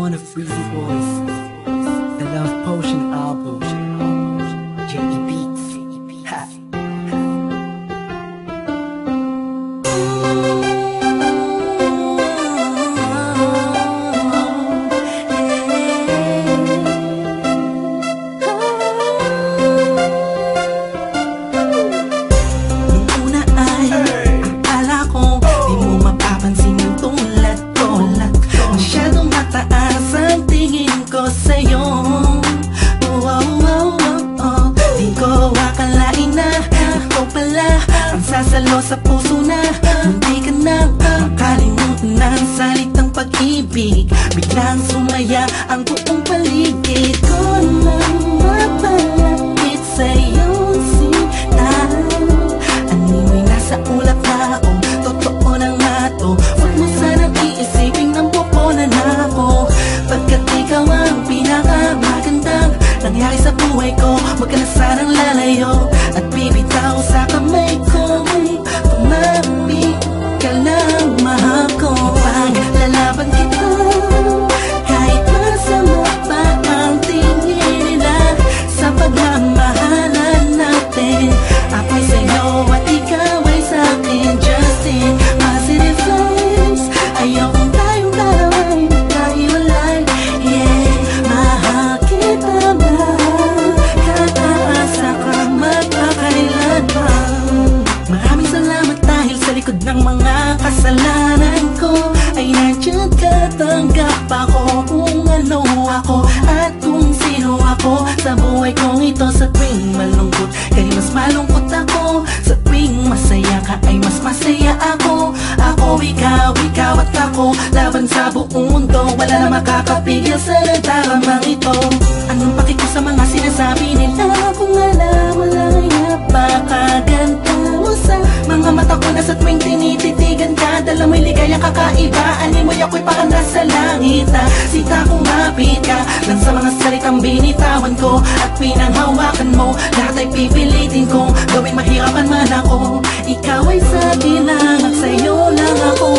one of Freezy Boys, the Love Potion album, JD Beats. Ha. Nung una ay akala ko di mo mapapansin yung tulad ko. Masyadong mataas ang tingin ko sa'yo. Di ko akalain na ikaw pala ang sasalo sa puso na munti ka nang makalimutan ng salitang pag-ibig. Biglang sumaya ang buong paligid ko nang mapalapit sa'yo sinta. Animoy nasa ulap na ako, totoo na nga to. Huwag mo sanang iisipin ng pupunan ako, pagkat ikaw ang pinakamagandang nangyari sa buhay ko. Huwag ka na sanang lalayo at bibitaw sa kamay ko. Tumami ka lang, mahal ko. Paglalaban kita kahit masama pa ang tingin nila sa pagmamahalan natin. Ako'y sa'yo at ikaw ay sa'kin. Just in positive vibes, ayokong tayong dalawa'y magkahiwalay. Yeah, mahal kita ba? Kataasa ka magpakailan pa. Maraming salamat dahil sa likod ng mga kasalanan ko ay nandiyan ka, tanggap ako kung ano ako at kung sino ako sa buhay kong ito. Sa tuwing malungkot kay mas malungkot ako, sa tuwing masaya ka ay mas masaya ako. Ako, ikaw at ako, laban sa buong mundo. Wala na makakapigil sa nagtaramang ito. Anong paki ko sa mga sinasabi nila? Kung alam mo lang napakaganda mo sa mga mata ko na sa tuwing tinititigan ka. Dala mo'y ligaya kakaiba, animoy ako'y parang nasa langit na sita kung mapit ka lang sa mga salitang binitawan ko at pinanghawakan mo. Lahat ay pipilitin kong gawing mahirapan man ako. Ikaw ay sa akin lang at sa'yo lang ako.